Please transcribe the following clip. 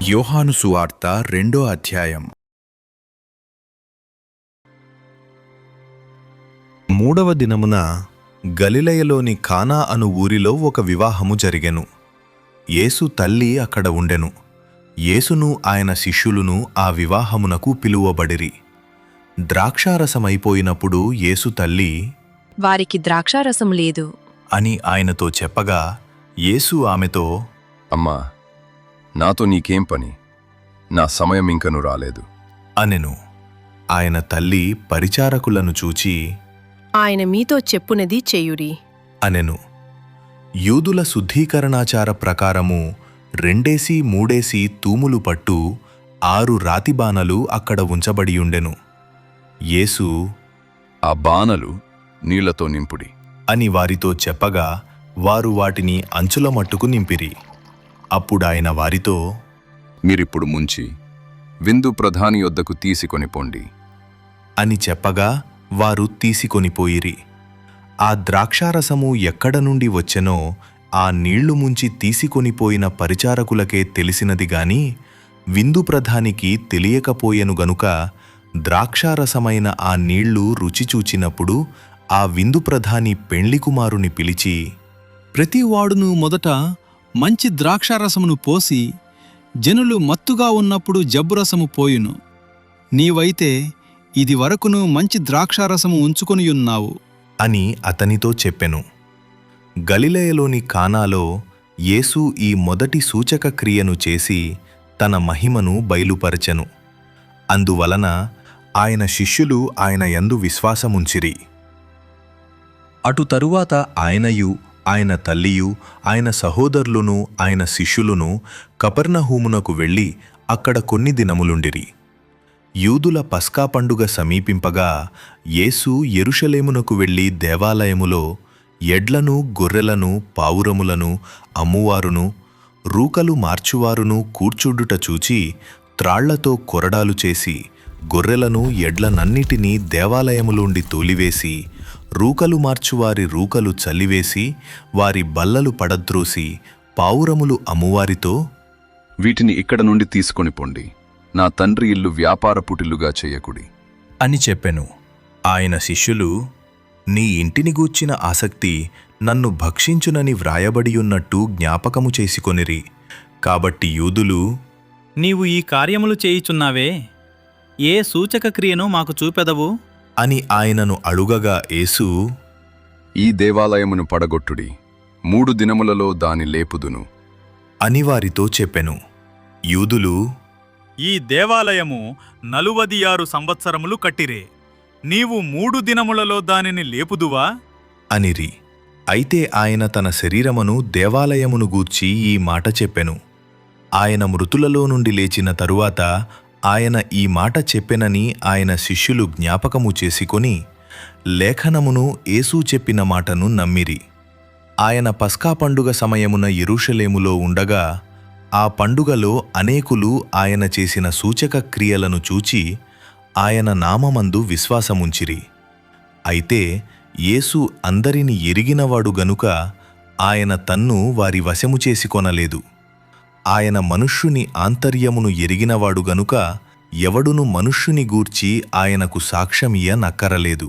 యోహాను సువార్త 2వ అధ్యాయం. 3వ దినమున గలిలయలోని కానా అను ఊరిలో ఒక వివాహము జరిగెను. యేసు తల్లి అక్కడ ఉండెను. యేసును ఆయన శిష్యులును ఆ వివాహమునకు పిలువబడిరి. ద్రాక్షారసమైపోయినప్పుడు యేసు తల్లి, వారికి ద్రాక్షారసం లేదు అని ఆయనతో చెప్పగా, యేసు ఆమెతో, అమ్మా, నాతో నీకేం పని? నా సమయం ఇంకను రాలేదు అనెను. ఆయన తల్లి పరిచారకులను చూచి, ఆయన మీతో చెప్పునది చేయుడి అనెను. యూదుల శుద్ధీకరణాచార ప్రకారము 2-3 తూములు పట్టు 6 రాతిబానలు అక్కడ ఉంచబడియుండెను. యేసు, ఆ బానలు నీళ్లతో నింపుడి అని వారితో చెప్పగా, వారు వాటిని అంచుల మట్టుకు నింపిరి. అప్పుడాయన వారితో, మీరిప్పుడు ముంచి విందు ప్రధాని యొద్దకు తీసుకొని పొండి అని చెప్పగా వారు తీసుకొనిపోయిరి. ఆ ద్రాక్షారసము ఎక్కడ నుండి వచ్చెనో ఆ నీళ్లు ముంచి తీసుకొనిపోయిన పరిచారకులకే తెలిసినది గాని విందు ప్రధానికి తెలియకపోయెను గనుక, ద్రాక్షారసమైన ఆ నీళ్లు రుచి చూచినప్పుడు ఆ విందు ప్రధాని పెండ్లికుమారుని పిలిచి, ప్రతివాడును మొదట మంచి ద్రాక్షారసమును పోసి జనులు మత్తుగా ఉన్నప్పుడు జబ్బురసము పోయును. నీవైతే ఇది వరకును మంచి ద్రాక్షారసము ఉంచుకొనియున్నావు అని అతనితో చెప్పెను. గలిలయలోని కానాలో యేసు ఈ మొదటి సూచక క్రియను చేసి తన మహిమను బయలుపరచెను. అందువలన ఆయన శిష్యులు ఆయన యందు విశ్వాసముంచిరి. అటు తరువాత ఆయనయు ఆయన తల్లియు ఆయన సహోదరులును ఆయన శిష్యులును కపెర్నహూమునకు వెళ్ళి అక్కడ కొన్ని దినములుండిరి. యూదుల పస్కా పండుగ సమీపింపగా యేసు యెరూషలేమునకు వెళ్ళి దేవాలయములో ఎడ్లను గొర్రెలను పావురములను అమ్మువారును రూకలు మార్చువారును కూర్చుండుట చూచి త్రాళ్లతో కొరడాలు చేసి గొర్రెలను ఎడ్లనన్నిటినీ దేవాలయములోండి తోలివేసి రూకలు మార్చువారి రూకలు చల్లివేసి వారి బల్లలు పడద్రోసి పావురములు అమ్మువారితో, వీటిని ఇక్కడ నుండి తీసుకొని పొండి, నా తండ్రి ఇల్లు వ్యాపార పుటిల్లుగా చెయ్యకుడి అని చెప్పెను. ఆయన శిష్యులు, నీ ఇంటిని గూర్చిన ఆసక్తి నన్ను భక్షించునని వ్రాయబడియున్నట్టు జ్ఞాపకము చేసుకొనిరి. కాబట్టి యూదులు, నీవు ఈ కార్యములు చేయుచున్నావే, ఏ సూచక క్రియను మాకు చూపెదవు అని ఆయనను అడుగగా యేసు, ఈ దేవాలయమును పడగొట్టుడి, 3 దినములలో దాని లేపుదును అని వారితో చెప్పెను. యూదులు, ఈ దేవాలయము 46 సంవత్సరములు కట్టిరే, నీవు 3 దినములలో దానిని లేపుదువా అనిరి. అయితే ఆయన తన శరీరమును దేవాలయమును గూర్చి ఈ మాట చెప్పెను. ఆయన మృతులలో నుండి లేచిన తరువాత ఆయన ఈ మాట చెప్పెనని ఆయన శిష్యులు జ్ఞాపకము చేసుకొని లేఖనమును యేసు చెప్పిన మాటను నమ్మిరి. ఆయన పస్కా పండుగ సమయమున యెరూషలేములో ఉండగా ఆ పండుగలో అనేకులు ఆయన చేసిన సూచక క్రియలను చూచి ఆయన నామమందు విశ్వాసముంచిరి. అయితే యేసు అందరిని ఎరిగినవాడు గనుక ఆయన తన్ను వారి వశము చేసుకొనలేదు. ఆయన మనుష్యుని ఆంతర్యమును ఎరిగినవాడు గనుక ఎవడును మనుష్యుని గూర్చి ఆయనకు సాక్ష్యమియ్య నక్కరలేదు.